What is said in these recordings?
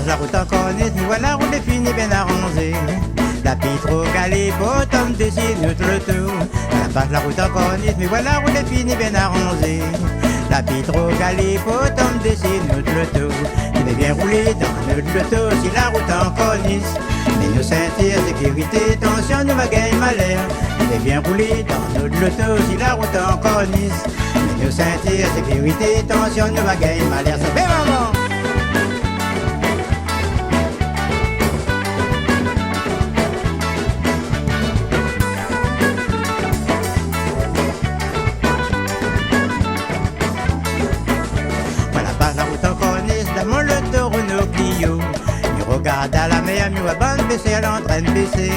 passe la route en corniche, nous voilà la route est finie bien arrangée. La pitro galipotome dessine tout le tour. Elle passe la route en corniche, mais voilà la route est finie bien arrangée. La pitro galipotome dessine tout le tour. Il est bien roulé dans notre loto si la route en corniche. Mais nous ceinture, sécurité, tension, nous va gagner malheur. Il est bien roulé dans notre loto si la route en corniche. Mais nous ceinture, sécurité, tension, nous va gagner malheur. Ça fait maman! Regarde à la mer, nous à bande baissée, elle est en train de baisser.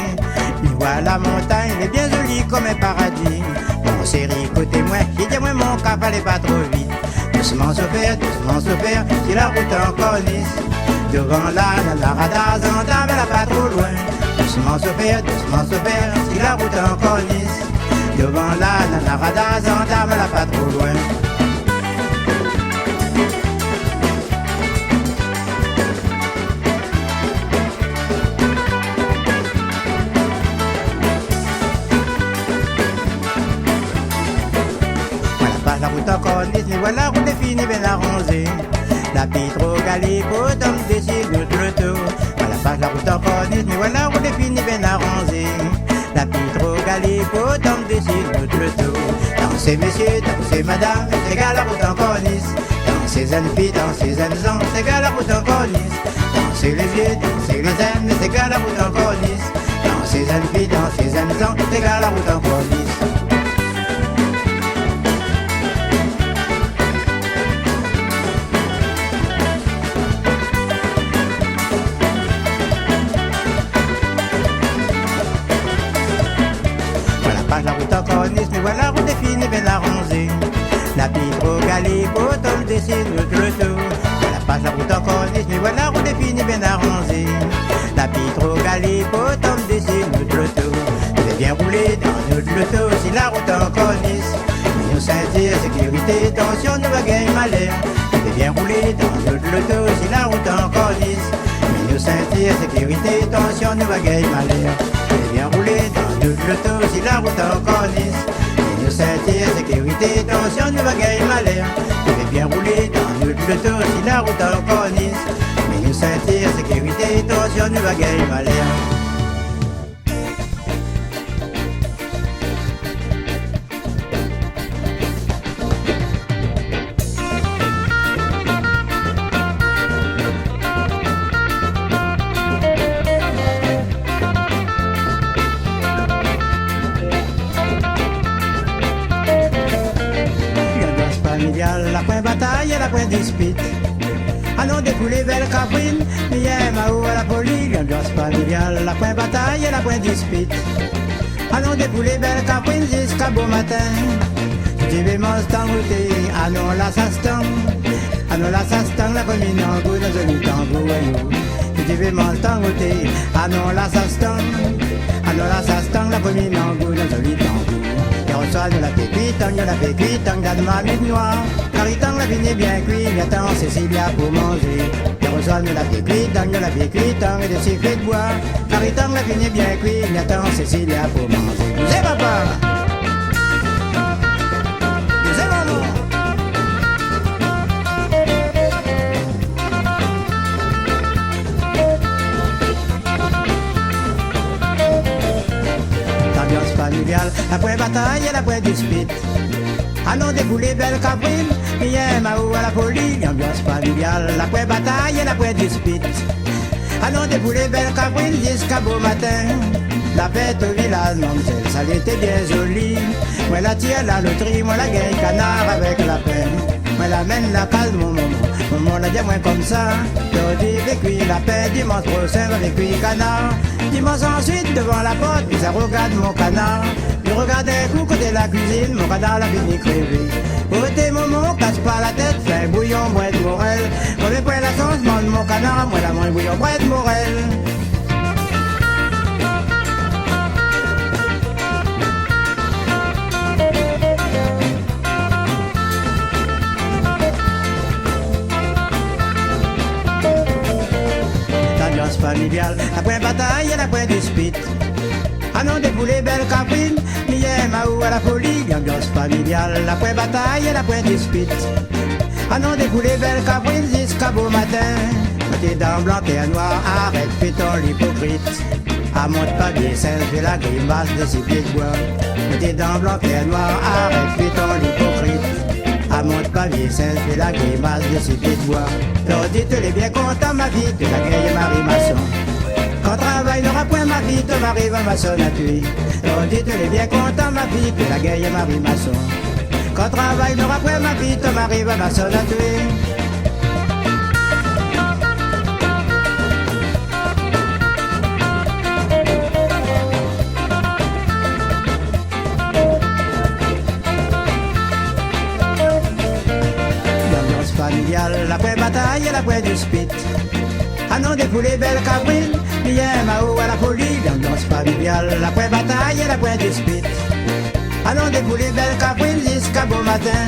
Nous voit la montagne, elle est bien jolie comme un paradis. Mon chéri, écoutez-moi, j'ai dit moi mon cap, allez pas trop vite. Doucement s'opère, si la route en corniche. Devant la radar, zandame, elle a pas trop loin. Doucement s'opère, si la route en corniche. Devant la radar, zandame, elle a pas trop loin. La route en corniche, mais voilà la route est finie bien arrangée. La pitro galipotome décide tout le tour. Voilà passe la route en corniche, mais voilà la route est finie bien arrangée. La pitro galipotome décide tout le tour. Dansez messieurs, dansez madame, c'est gars la route en corniche. Dansez jeunes filles, dansez jeunes hommes, c'est gars la route en corniche. Dansez les vieux, dansez les jeunes, c'est gars la route en corniche. Dansez jeunes filles, dansez jeunes hommes, c'est gars la route en corniche. La route en corniche, mais voilà la route est finie bien arrangée. La pitro galipotome dessine tout le tour. Voilà passe la route en corniche, mais voilà la route est finie bien arrangée. La pitro galipotome dessine tout le tour. Il est bien roulé dans notre loto si la route en corniche. Mais nous ceinture, sécurité, tension, nous va gagner malheur. Il est bien roulé dans notre loto si la route en corniche. Mais nous ceinture, sécurité, tension, nous va gagner malheur. Il est bien roulé dans notre loto si la route en corniche. Et nous ceinture, sécurité, tension, nous va gagner malheur. Il est bien roulé dans notre loto si la route en corniche. Mais nous ceinture, sécurité, tension, nous va gagner malheur. La point bataille et la point dispute. À nom des poulets belles caprines, mais Mao à la folie, l'ambiance familiale, la point bataille et la point dispute. À nom des poulets belles caprines jusqu'à beau matin. Tu veux m'enstangoter, à non la sastan. À non la sastan, la commune en goût, dans joli tango, aïe. Tu veux m'enstangoter, à non la sastan. À non la sastan, la commune en goût, dans joli tango. Reçoit de la pécuite, de ma mine noire. Caritan la vigne est bien cuite, il attend Cécilia pour manger. Il reçoit de la pécuite, et de sifflets de bois. Caritan la vigne est bien cuite, il attend Cécilia pour manger. C'est papa! C'est maman! L'ambiance familiale, la point bataille et la point dispute. À non des poulets belles caprines, bien Mao à la folie. L'ambiance familiale, la point bataille et la point dispute. À non des poulets belles caprines jusqu'à beau matin. La fête au village, mademoiselle, ça l'était bien joli. Moi la tire la loterie, moi la gagne canard avec la peine. Moi la mène la calme, maman la dit moins comme ça. Jeudi avec lui la paix, dimanche prochain avec lui canard. Dimanche ensuite devant la porte, puis ça regarde mon canard. Je regarde un coup côté la cuisine, mon canard l'a fini crevé. Côté maman, casse pas la tête, fais un bouillon, bois de morel. Moi vais prendre la sauce, mange mon canard, moi la mange bouillon, bois de morel. familiale, la point bataille et la point dispute. Ah non, des poulets belles caprines, miel, maou à la folie, l'ambiance familiale, la point bataille et la point dispute. Ah non, des poulets belles caprines jusqu'à beau matin. T'es dans blanc et noir, arrête, fais ton l'hypocrite. Ah, monte pas bien, fais la grimace de ses pieds de bois. T'es dans blanc et noir, arrête, fais ton l'hypocrite. Ah, monte pas bien, fais la grimace de ses pieds de bois. T'as dit, tu l'es bien content, ma vie, tu la gueule Marie Masson. Quand travail n'aura point ma vie, tu m'arrives à maçon à tuer. T'as dit, tu l'es bien content, ma vie, tu la gueule Marie Masson. Quand travail n'aura point ma vie, tu m'arrives à maçon à tuer. La point bataille et la point dispute. Ah non, des poulets belles caprines, bien Mao à la folie, l'ambiance familiale. La point bataille et la point dispute. Ah non, des poulets belles caprines jusqu'à beau matin.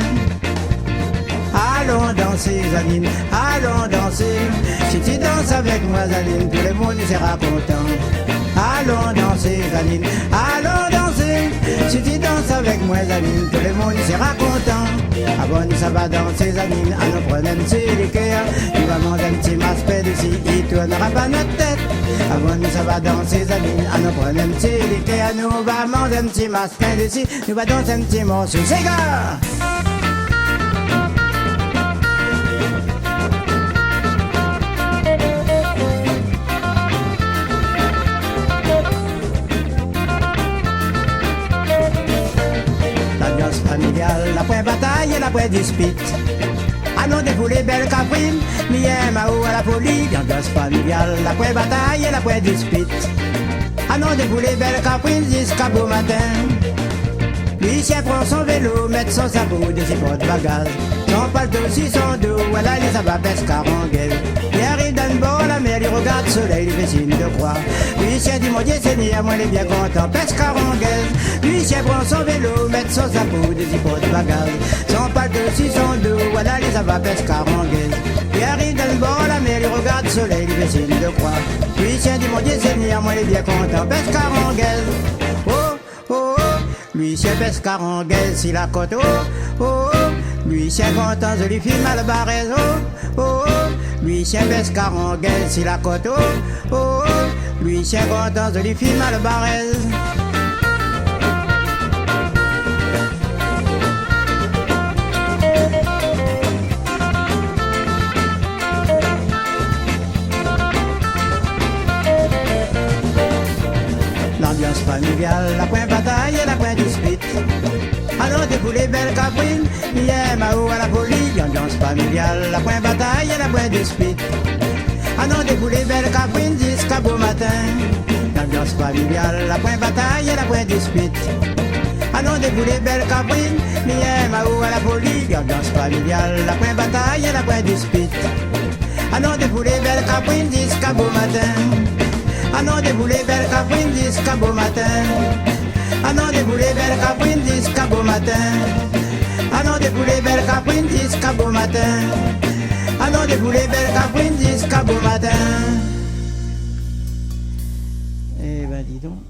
Allons danser, Zaline, allons danser. Si tu danses avec moi, Zaline, tout le monde sera content. Allons danser, Zaline, allons danser. Si tu danses avec moi, Zaline, tout le monde sera content. Avant ça va danser, Zaline, à nous prendre un petit liqueur. Tu vas manger un petit masque d'ici, il tournera pas notre tête. Avant ça va danser, Zaline, à nous prendre un petit liqueur. Nous va manger un petit masque d'ici, nous va danser un petit morceau. C'est gars! Familiale, la point bataille et la point dispute. Ah non, des poulets belles caprines, miel, maou à la folie, l'ambiance familiale, la point bataille et la point dispute. Ah non, des poulets belles caprines jusqu'à beau matin. Lucien prend son vélo, met son sabot de ses portes bagages. Son palto sur son dos, voilà les sabats pescarongues. Il arrive dans le bord, la mer, il regarde le soleil, il fait signe de croix. Lucien dit mon Dieu Seigneur, moi il est bien content, pescarongues. Lucien prend son vélo, met son sabot de ses portes bagages. Son palto sur son dos, voilà les sabats pescarongues. Il arrive dans le bord, la mer, il regarde le soleil, il fait signe de croix. Lucien dit mon Dieu Seigneur, moi il est bien content, pescarongues. Oh, oh, oh. Lucien pescarongues, si la côte, oh, oh, oh. Lucien content, joli film à la barrez, oh, oh, oh. Lucien pescarongues, si la côte, oh, oh, oh. Lucien content, joli film à la barrez. L'ambiance familiale, la point bataille et la point dispute. Alors des poulets belles caprines, miel, maou à la folie, l'ambiance familiale, la point bataille et la point dispute. Alors des poulets belles caprines jusqu'à beau matin. L'ambiance familiale, la point bataille et la point dispute. Alors des poulets belles caprines, miel, maou à la folie, l'ambiance familiale, la point bataille et la point dispute. Alors des poulets belles caprines jusqu'à beau matin. Ah non, des poulets belles caprines jusqu'à beau matin. Ah non, des poulets belles caprines jusqu'à beau matin. Ah non, des poulets belles caprines jusqu'à beau matin. Ah non, des poulets belles caprines jusqu'à beau matin. Eh ben dis donc.